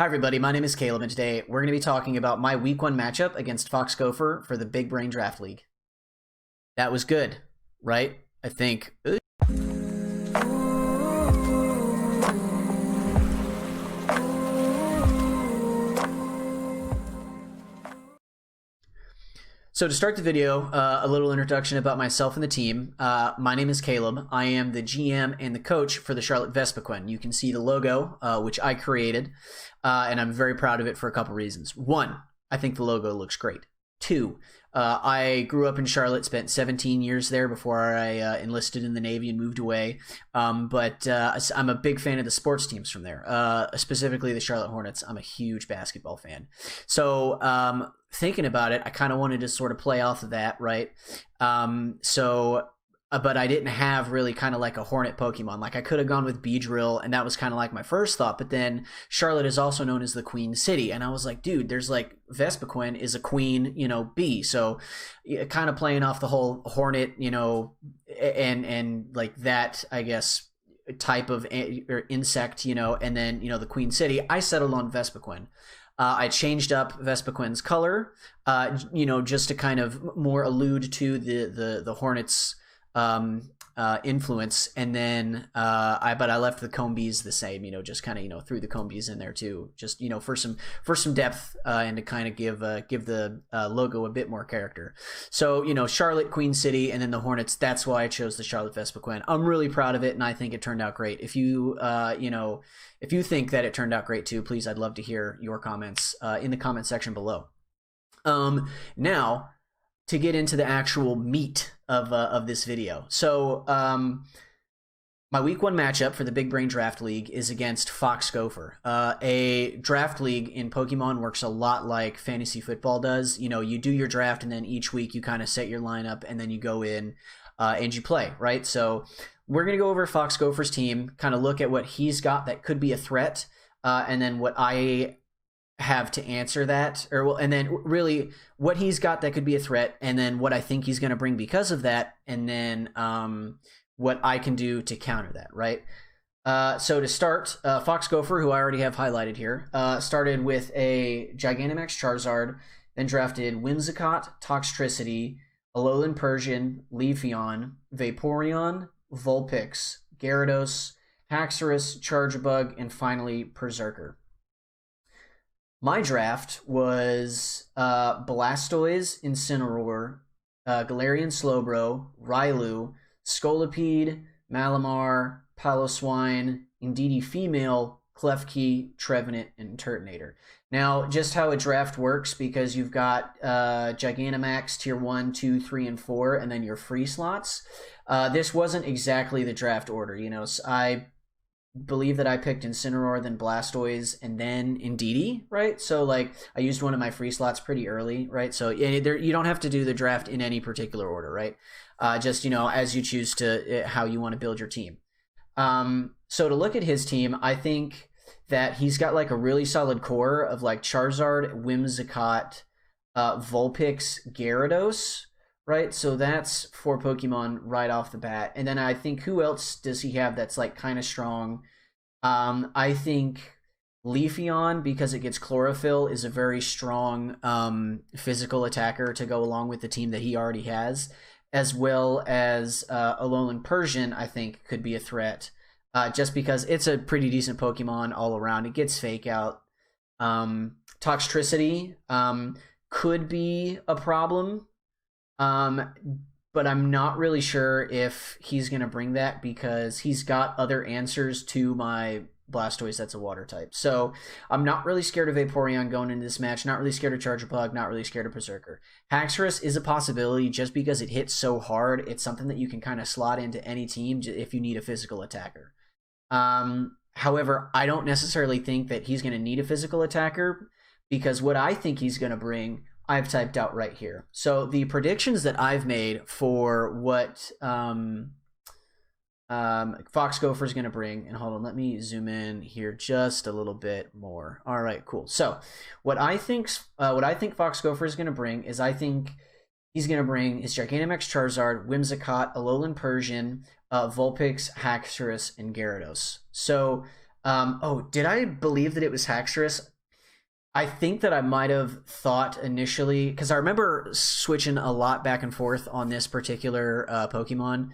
Hi everybody, my name is Caleb and today we're going to be talking about my week 1 matchup against Foxgopher for the Big Brain Draft League. That was good, right? I think. So to start the video, a little introduction about myself and the team. My name is Caleb. I am the GM and the coach for the Charlotte Vespiquen. You can see the logo, which I created, and I'm very proud of it for a couple reasons. One, I think the logo looks great. Two, I grew up in Charlotte, spent 17 years there before I enlisted in the Navy and moved away. But I'm a big fan of the sports teams from there, specifically the Charlotte Hornets. I'm a huge basketball fan. So thinking about it, I kind of wanted to sort of play off of that, right? But I didn't have really kind of like a Hornet Pokemon. Like I could have gone with Beedrill, and that was kind of like my first thought. But then Charlotte is also known as the Queen City, and I was like, dude, there's like Vespiquen is a queen, bee. So kind of playing off the whole Hornet, and like that, I guess, type of insect, and then the Queen City. I settled on Vespiquen. I changed up Vespiquen's color, just to kind of more allude to the Hornets influence, and then I left the Combees the same, just kind of threw the Combees in there too, just for some depth, and to kind of give the logo a bit more character. So Charlotte, Queen City, and then the Hornets. That's why I chose the Charlotte Vespiquen. I'm really proud of it, and I think it turned out great. If you if you think that it turned out great too, please, I'd love to hear your comments in the comment section below. Now, to get into the actual meat of this video. So my week 1 matchup for the Big Brain Draft League is against Foxgopher. A draft league in Pokemon works a lot like fantasy football does. You do your draft, and then each week you kind of set your lineup, and then you go in and you play, right? So we're going to go over Foxgopher's team, kind of look at what he's got that could be a threat, and then what I have to answer that, and then really what he's got that could be a threat, and then what I think he's going to bring because of that, and then what I can do to counter that, right? So to start, Foxgopher, who I already have highlighted here, started with a Gigantamax Charizard, then drafted Whimsicott, Toxtricity, Alolan Persian, Leafeon, Vaporeon, Vulpix, Gyarados, Haxorus, Charjabug, and finally Berserker. My draft was Blastoise, Incineroar, Galarian Slowbro, Railu, Scolipede, Malamar, Piloswine, Indeedee Female, Klefki, Trevenant, and Turtonator. Now, just how a draft works, because you've got Gigantamax Tier 1, 2, 3, and 4, and then your free slots. This wasn't exactly the draft order. I believe that I picked Incineroar, then Blastoise, and then Indeedee, right? So like I used one of my free slots pretty early, right? So you don't have to do the draft in any particular order, right? Just as you choose to how you want to build your team. So to look at his team, I think that he's got like a really solid core of like Charizard, Whimsicott, Vulpix, Gyarados, right? So that's 4 Pokemon right off the bat. And then I think, who else does he have that's like kind of strong? I think Leafeon, because it gets Chlorophyll, is a very strong physical attacker to go along with the team that he already has, as well as Alolan Persian, I think, could be a threat, just because it's a pretty decent Pokemon all around. It gets Fake Out. Toxtricity could be a problem, but I'm not really sure if he's going to bring that, because he's got other answers to my Blastoise that's a water type. So I'm not really scared of Vaporeon going into this match, not really scared of Charjabug, not really scared of Berserker. Haxorus is a possibility just because it hits so hard. It's something that you can kind of slot into any team if you need a physical attacker. However, I don't necessarily think that he's going to need a physical attacker, because what I think he's going to bring, I've typed out right here. So the predictions that I've made for what Foxgopher is going to bring, and hold on, let me zoom in here just a little bit more. All right, cool. So what I think Foxgopher is going to bring is, I think he's going to bring his Gigantamax Charizard, Whimsicott, Alolan Persian, Vulpix, Haxorus, and Gyarados. So Oh, did I believe that it was Haxorus? I think that I might have thought initially, because I remember switching a lot back and forth on this particular Pokemon,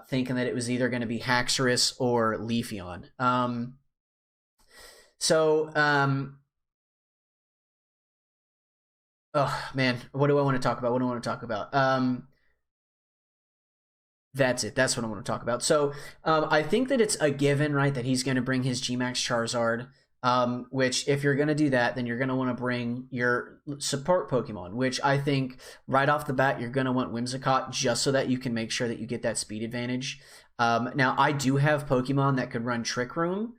thinking that it was either going to be Haxorus or Leafeon. So, oh man, what do I want to talk about? What do I want to talk about? That's it. That's what I want to talk about. So I think that it's a given, right, that he's going to bring his Gmax Charizard, which if you're going to do that, then you're going to want to bring your support Pokemon, which I think right off the bat, you're going to want Whimsicott just so that you can make sure that you get that speed advantage. Now, I do have Pokemon that could run Trick Room.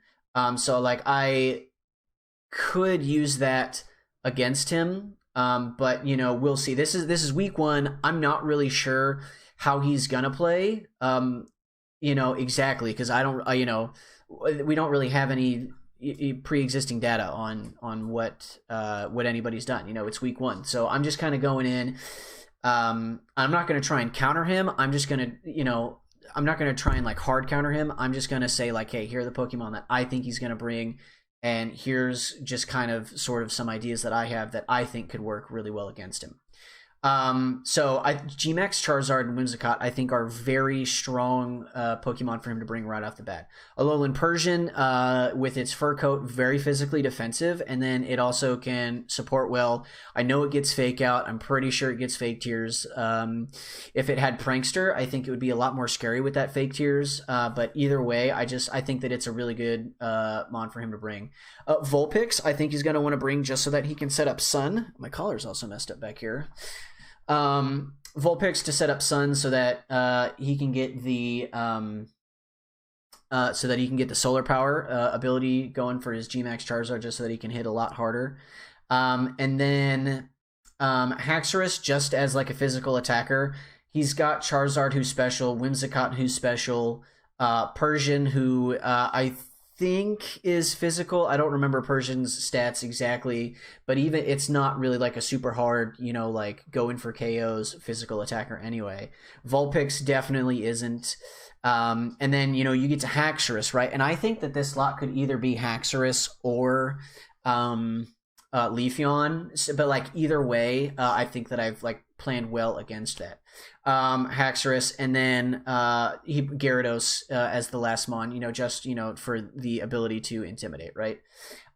So like I could use that against him. But you know, we'll see. This is week 1. I'm not really sure how he's gonna play, you know, exactly, because I don't, you know, we don't really have any pre-existing data on what anybody's done. You know, it's week 1, so I'm just kind of going in. I'm not gonna try and counter him. I'm just gonna, you know, I'm not gonna try and like hard counter him. I'm just gonna say like, hey, here are the Pokemon that I think he's gonna bring, and here's just kind of sort of some ideas that I have that I think could work really well against him. So Gmax, Charizard, and Whimsicott I think are very strong Pokemon for him to bring right off the bat. Alolan Persian, with its fur coat, very physically defensive, and then it also can support well. I know it gets Fake Out. I'm pretty sure it gets Fake Tears. If it had Prankster, I think it would be a lot more scary with that Fake Tears. But either way, I think that it's a really good mon for him to bring. Vulpix, I think he's going to want to bring just so that he can set up Sun. My collar's also messed up back here. Vulpix to set up Sun so that he can get the solar power ability going for his Gmax Charizard, just so that he can hit a lot harder. And then Haxorus, just as like a physical attacker, he's got Charizard who's special, Whimsicott who's special, Persian who I think is physical. I don't remember Persian's stats exactly, but even it's not really like a super hard, you know, like go in for KOs physical attacker anyway. Vulpix definitely isn't. And then, you know, you get to Haxorus, right? And I think that this slot could either be Haxorus or Leafeon, but like either way, I think that I've like planned well against that. Haxorus, and then Gyarados as the last mon, you know, just, you know, for the ability to intimidate, right?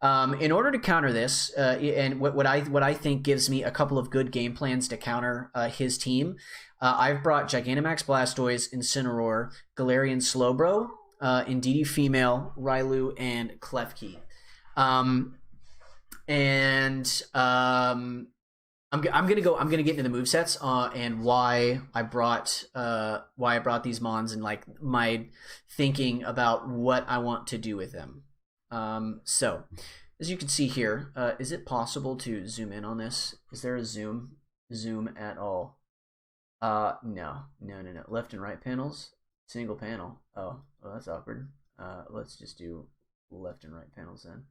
In order to counter this, and what I think gives me a couple of good game plans to counter his team, I've brought Gigantamax Blastoise, Incineroar, Galarian Slowbro, Indeedee Female, Railu, and Klefki. I'm gonna get into the movesets and why I brought these mons and like my thinking about what I want to do with them. So as you can see here, is it possible to zoom in on this? Is there a zoom at all? No. Left and right panels, single panel. Oh, well, that's awkward. Let's just do left and right panels then.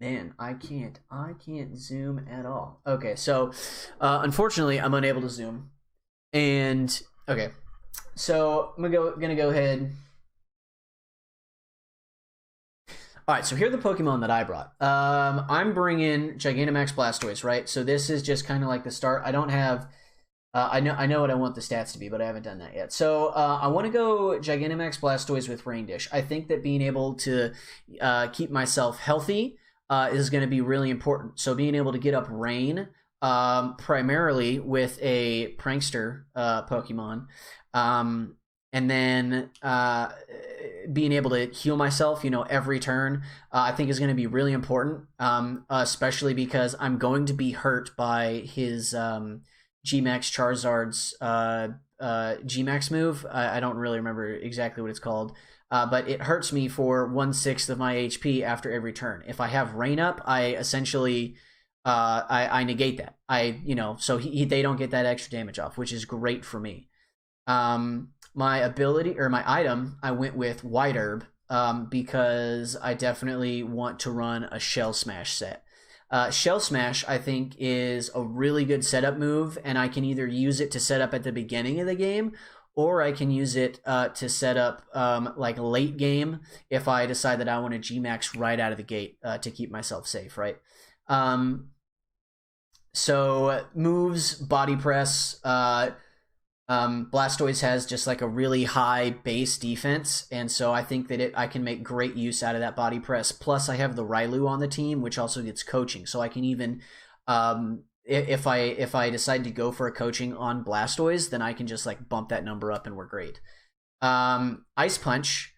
Man, I can't zoom at all. Okay, so unfortunately, I'm unable to zoom. And okay, so I'm gonna go ahead. All right, so here are the Pokemon that I brought. I'm bringing Gigantamax Blastoise, right? So this is just kind of like the start. I don't have. I know what I want the stats to be, but I haven't done that yet. So I want to go Gigantamax Blastoise with Rain Dish. I think that being able to keep myself healthy is going to be really important. So being able to get up Rain, primarily with a Prankster Pokemon, and then being able to heal myself, you know, every turn, I think is going to be really important, especially because I'm going to be hurt by his Gmax Charizard's Gmax move. I don't really remember exactly what it's called. But it hurts me for 1/6 of my HP after every turn. If I have Rain up, I essentially I negate that. So they don't get that extra damage off, which is great for me. My ability or my item, I went with White Herb because I definitely want to run a Shell Smash set. Shell Smash, I think, is a really good setup move, and I can either use it to set up at the beginning of the game, or I can use it to set up like late game if I decide that I want to G-Max right out of the gate to keep myself safe, right? So moves, body press, Blastoise has just like a really high base defense, and so I think that I can make great use out of that body press. Plus, I have the Railu on the team, which also gets coaching, so I can even, if I decide to go for a coaching on Blastoise, then I can just like bump that number up, and we're great. Ice Punch,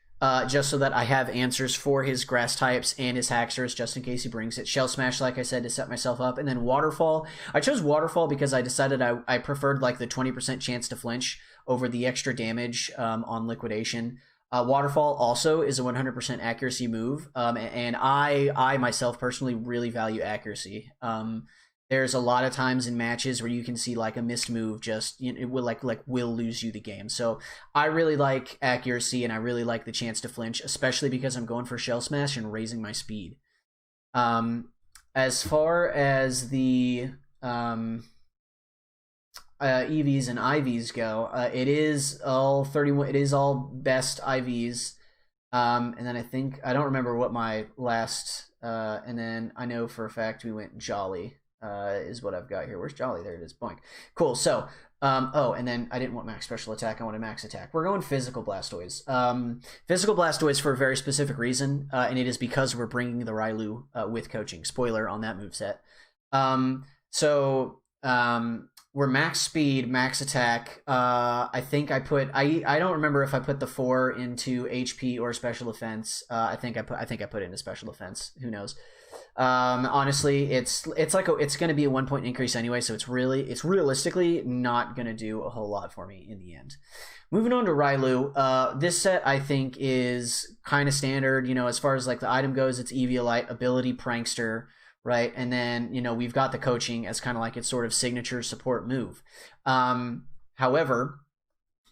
just so that I have answers for his grass types and his Haxorus just in case he brings it. Shell Smash, like I said, to set myself up. And then Waterfall. I chose Waterfall because I decided I preferred like the 20% chance to flinch over the extra damage on Liquidation. Waterfall also is a 100% accuracy move, and I myself personally really value accuracy. There's a lot of times in matches where you can see like a missed move just it will lose you the game. So I really like accuracy, and I really like the chance to flinch, especially because I'm going for Shell Smash and raising my speed. As far as the EVs and IVs go, it is all 31. It is all best IVs. And then I don't remember what my last. And then I know for a fact we went Jolly. Is what I've got here. Where's Jolly? There it is. Boink. Cool. So, and then I didn't want max special attack. I wanted max attack. We're going physical Blastoise. Physical Blastoise for a very specific reason, and it is because we're bringing the Railu with coaching. Spoiler on that moveset. We're max speed, max attack. I think I don't remember if I put the 4 into HP or special defense. I think I put it into special defense. Who knows? Honestly, it's going to be a 1 point increase anyway, so it's realistically not going to do a whole lot for me in the end. Moving on to Railu, this set I think is kind of standard. As far as like the item goes, it's Eviolite, ability Prankster, right? And then we've got the coaching as kind of like its sort of signature support move. However,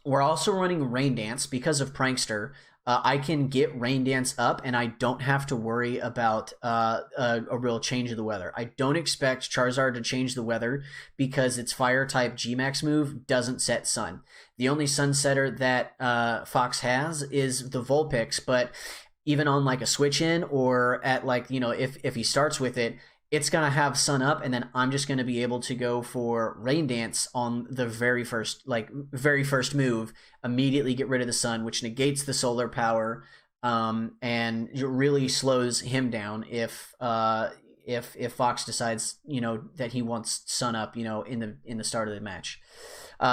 we're also running Rain Dance because of Prankster. I can get Rain Dance up, and I don't have to worry about a real change of the weather. I don't expect Charizard to change the weather because its Fire-type G-Max move doesn't set Sun. The only Sun setter that Fox has is the Vulpix, but even on like a switch-in or at like, if he starts with it, it's going to have Sun up, and then I'm just going to be able to go for Rain Dance on the very first move, immediately get rid of the Sun, which negates the solar power, and it really slows him down if Fox decides, that he wants Sun up, in the start of the match.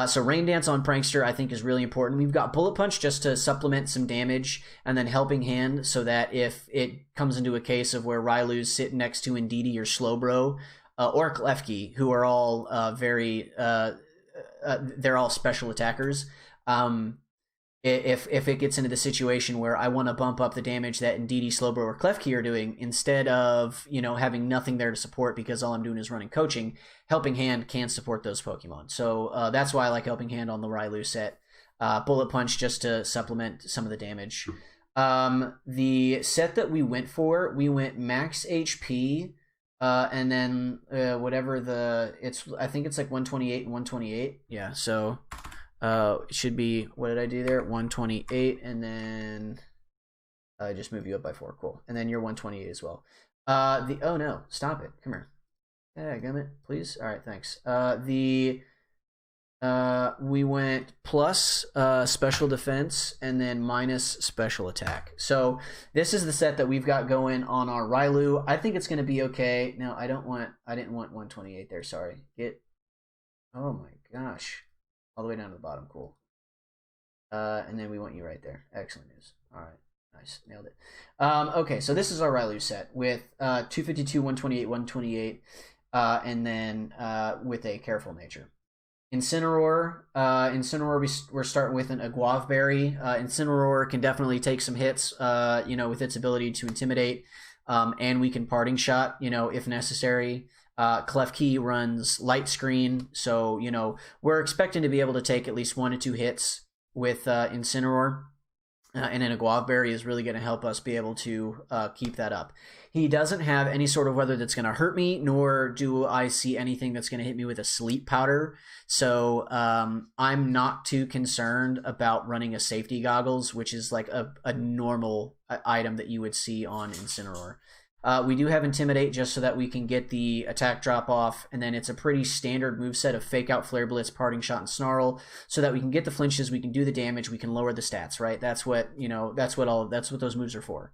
So Rain Dance on Prankster I think is really important. We've got Bullet Punch just to supplement some damage, and then Helping Hand so that if it comes into a case of where Railu's sitting next to Indeedee or Slowbro or Klefki, who are all they're all special attackers. If it gets into the situation where I want to bump up the damage that Indeedee, Slowbro, or Klefki are doing, instead of having nothing there to support because all I'm doing is running coaching, Helping Hand can support those Pokemon. So that's why I like Helping Hand on the Railu set. Bullet Punch just to supplement some of the damage. The set that we went max HP, and then whatever I think it's like 128 and 128. Yeah, so. It should be, what did I do there? 128, and then I just move you up by 4. Cool. And then you're 128 as well. Oh no, stop it. Come here. Yeah, gummit, please. All right, thanks. We went plus special defense and then minus special attack. So this is the set that we've got going on our Railu. I think it's going to be okay. No, I didn't want 128 there. Sorry. Oh my gosh. All the way down to the bottom. Cool. And then we want you right there. Excellent news. All right. Nice. Nailed it. Okay, so this is our Railu set with 252, 128, 128, and then with a Careful Nature. Incineroar. We're starting with an Aguave Berry. Incineroar can definitely take some hits, with its ability to intimidate, and we can Parting Shot, if necessary. Klefki runs Light Screen, so we're expecting to be able to take at least 1 to 2 hits with Incineroar. and then a Guava Berry is really going to help us be able to keep that up. He doesn't have any sort of weather that's going to hurt me, nor do I see anything that's going to hit me with a sleep powder. So I'm not too concerned about running a safety goggles, which is like a normal item that you would see on Incineroar. We do have Intimidate just so that we can get the attack drop off, and then it's a pretty standard moveset of Fake Out, Flare Blitz, Parting Shot, and Snarl, so that we can get the flinches, we can do the damage, we can lower the stats, right? That's what, you know, that's what those moves are for.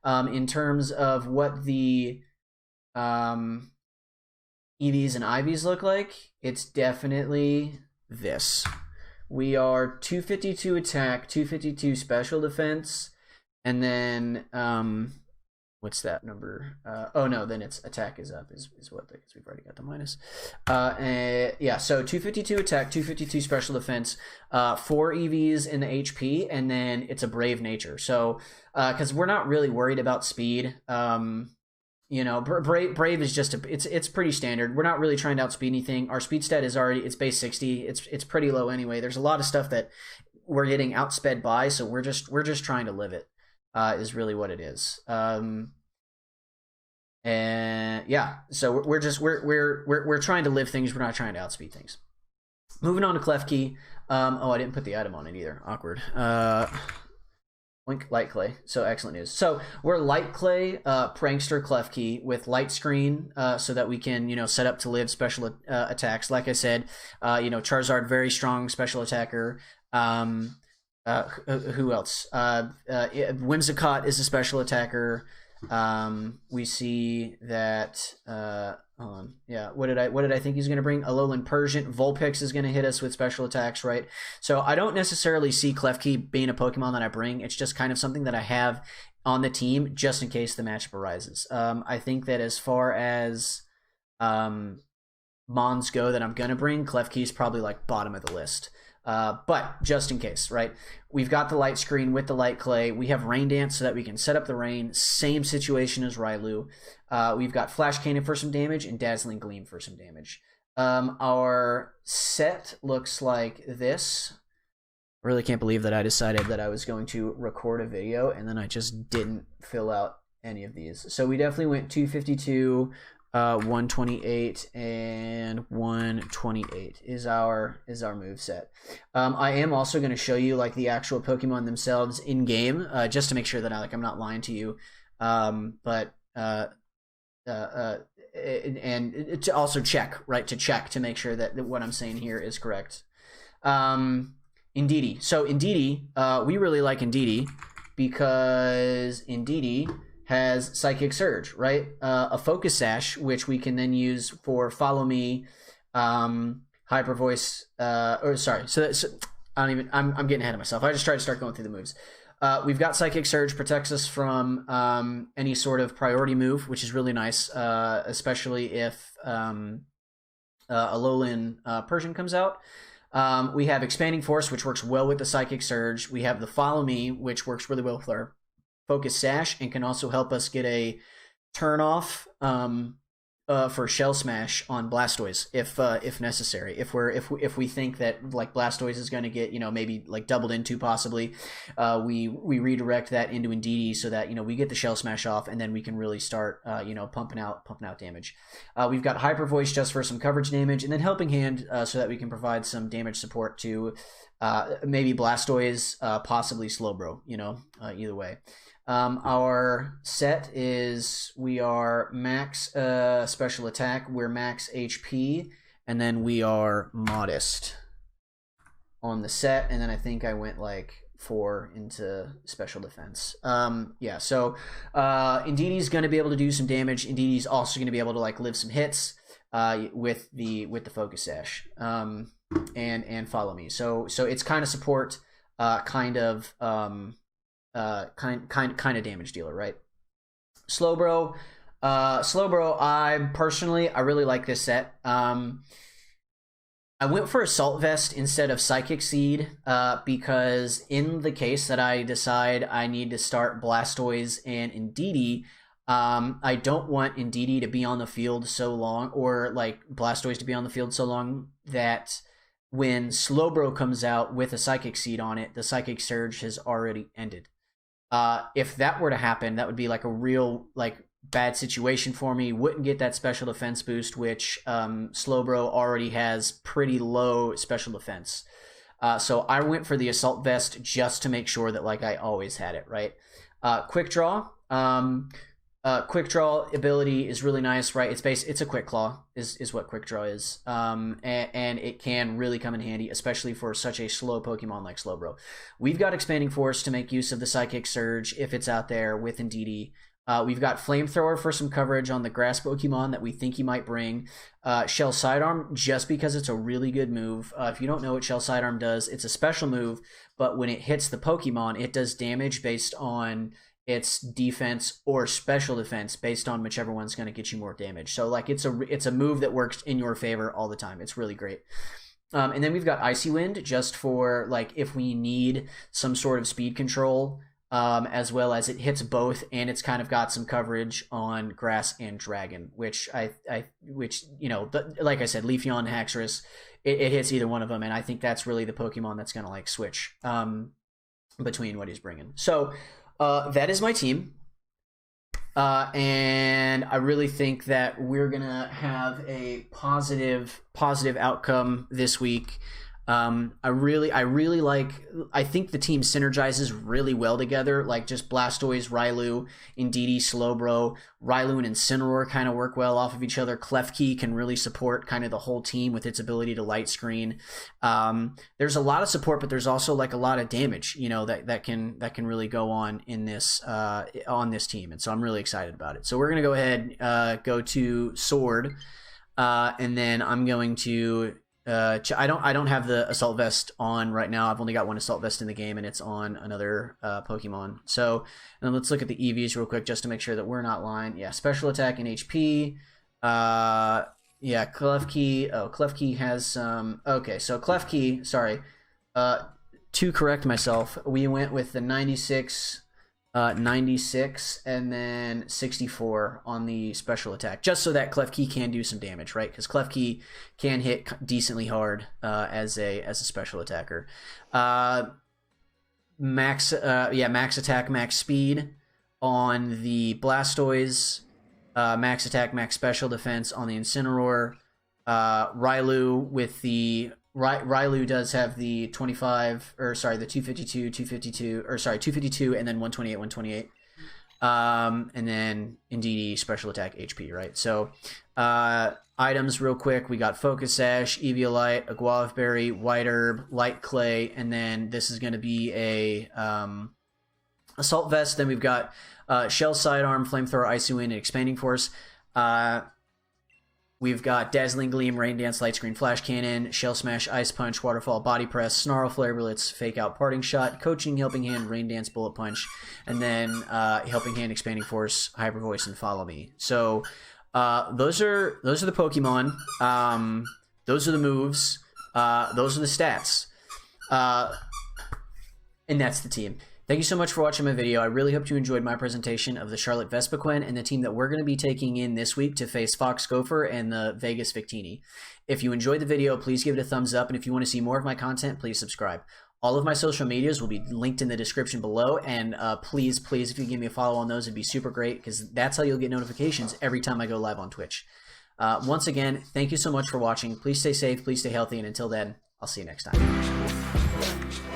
In terms of what the EVs and IVs look like, it's definitely this. We are 252 attack, 252 special defense, and then what's that number? Oh no, then it's attack is up is what, because we've already got the minus. Yeah, so 252 attack, 252 special defense, 4 EVs in the HP, and then it's a brave nature. So because we're not really worried about speed. You know, brave is just it's pretty standard. We're not really trying to outspeed anything. Our speed stat is already, it's base 60. It's pretty low anyway. There's a lot of stuff that we're getting outsped by, so we're just trying to live it. Is really what it is. And yeah, so we're trying to live things. We're not trying to outspeed things. Moving on to Klefki. Oh, I didn't put the item on it either. Awkward. Link Light Clay. So excellent news. So we're Light Clay, Prankster Klefki with Light Screen, so that we can, you know, set up to live special attacks. Like I said, you know, Charizard, very strong special attacker. Who else? Whimsicott is a special attacker. We see that. Hold on. Yeah. What did I think he's going to bring? Alolan Persian. Vulpix is going to hit us with special attacks, right? So I don't necessarily see Klefki being a Pokemon that I bring. It's just kind of something that I have on the team just in case the matchup arises. I think that as far as Mons go that I'm going to bring, Klefki is probably like bottom of the list. But just in case, right? We've got the Light Screen with the Light Clay. We have Rain Dance so that we can set up the rain. Same situation as Railu. We've got Flash Cannon for some damage and Dazzling Gleam for some damage. Our set looks like this. I really can't believe that I decided that I was going to record a video and then I just didn't fill out any of these. So we definitely went 252, 128 and 128 is our move set. I am also going to show you like the actual Pokemon themselves in game, just to make sure that I'm not lying to you. And to also check, right? To check to make sure that what I'm saying here is correct. Indeedee. So Indeedee, we really like Indeedee because Indeedee has Psychic Surge, right? A Focus Sash, which we can then use for Follow Me, Hyper Voice, or sorry. So I'm getting ahead of myself. I just tried to start going through the moves. We've got Psychic Surge, protects us from any sort of priority move, which is really nice, especially if Alolan Persian comes out. We have Expanding Force, which works well with the Psychic Surge. We have the Follow Me, which works really well with our Focus Sash and can also help us get a turn off for Shell Smash on Blastoise if necessary. If we think that like Blastoise is going to get, you know, maybe like doubled into possibly, we redirect that into Indeedee so that, you know, we get the Shell Smash off and then we can really start you know, pumping out damage. We've got Hyper Voice just for some coverage damage, and then Helping Hand so that we can provide some damage support to maybe Blastoise, possibly Slowbro, you know, either way. Our set is we are max special attack, we're max HP, and then we are modest on the set, and then I think I went like 4 into special defense. Yeah, so Indeedee's going to be able to do some damage. Indeedee's also going to be able to like live some hits with the Focus Sash and Follow Me. So it's kind of support, kind of damage dealer, right? Slowbro, I really like this set. I went for Assault Vest instead of Psychic Seed because in the case that I decide I need to start Blastoise and Indeedee, I don't want Indeedee to be on the field so long, or like Blastoise to be on the field so long that when Slowbro comes out with a Psychic Seed on it, the Psychic Surge has already ended. If that were to happen, that would be like a real like bad situation for me. Wouldn't get that special defense boost, which Slowbro already has pretty low special defense. So I went for the Assault Vest just to make sure that like I always had it, right? Quick Draw. Quick Draw ability is really nice, right? It's a Quick Claw is what Quick Draw is. And it can really come in handy, especially for such a slow Pokemon like Slowbro. We've got Expanding Force to make use of the Psychic Surge if it's out there with Indeedee. We've got Flamethrower for some coverage on the grass Pokemon that we think he might bring. Shell Sidearm, just because it's a really good move. If you don't know what Shell Sidearm does, it's a special move, but when it hits the Pokemon, it does damage based on its defense or special defense based on whichever one's going to get you more damage. So like it's a move that works in your favor all the time. It's really great. And then we've got Icy Wind just for like if we need some sort of speed control, as well as it hits both, and it's kind of got some coverage on grass and dragon, which which you know, like I said, Leafeon, Haxorus, it hits either one of them, and I think that's really the Pokemon that's going to like switch between what he's bringing. So that is my team. And I really think that we're going to have a positive outcome this week. I really like, I think the team synergizes really well together, like just Blastoise, Railu, Indeedee, Slowbro, Railu and Incineroar kind of work well off of each other. Klefki can really support kind of the whole team with its ability to light screen. There's a lot of support, but there's also like a lot of damage, you know, that can really go on in this, on this team. And so I'm really excited about it. So we're going to go ahead, go to Sword, and then I'm going to, I don't have the Assault Vest on right now. I've only got one Assault Vest in the game, and it's on another Pokemon. So, and let's look at the EVs real quick just to make sure that we're not lying. Yeah, Special Attack and HP. Yeah, Klefki. Oh, Klefki has some. Okay, so Klefki. Sorry. To correct myself, we went with the 96. 96 and then 64 on the special attack, just so that Klefki can do some damage, right? Because Klefki can hit decently hard as a special attacker. Max attack, max speed on the Blastoise. Max attack, max special defense on the Incineroar. Railu with the Railu does have the 25, or sorry, the 252, or sorry, 252, and then 128. And then Indeedee special attack HP, right? So items real quick, we got Focus Sash, Eviolite, a Guava Berry, White Herb, Light Clay, and then this is going to be a Assault Vest. Then we've got Shell Sidearm, Flamethrower, Icy Wind, and Expanding Force. We've got Dazzling Gleam, Rain Dance, Light Screen, Flash Cannon, Shell Smash, Ice Punch, Waterfall, Body Press, Snarl, Flare Blitz, Fake Out, Parting Shot, Coaching, Helping Hand, Rain Dance, Bullet Punch, and then Helping Hand, Expanding Force, Hyper Voice, and Follow Me. So those are the Pokemon. Those are the moves. Those are the stats. And that's the team. Thank you so much for watching my video. I really hope you enjoyed my presentation of the Charlotte Vespiquen and the team that we're going to be taking in this week to face Foxgopher and the Vegas Victini. If you enjoyed the video, please give it a thumbs up, and if you want to see more of my content, please subscribe. All of my social medias will be linked in the description below, and please, if you give me a follow on those, it'd be super great, because that's how you'll get notifications every time I go live on Twitch. Once again, thank you so much for watching. Please stay safe, please stay healthy, and until then, I'll see you next time.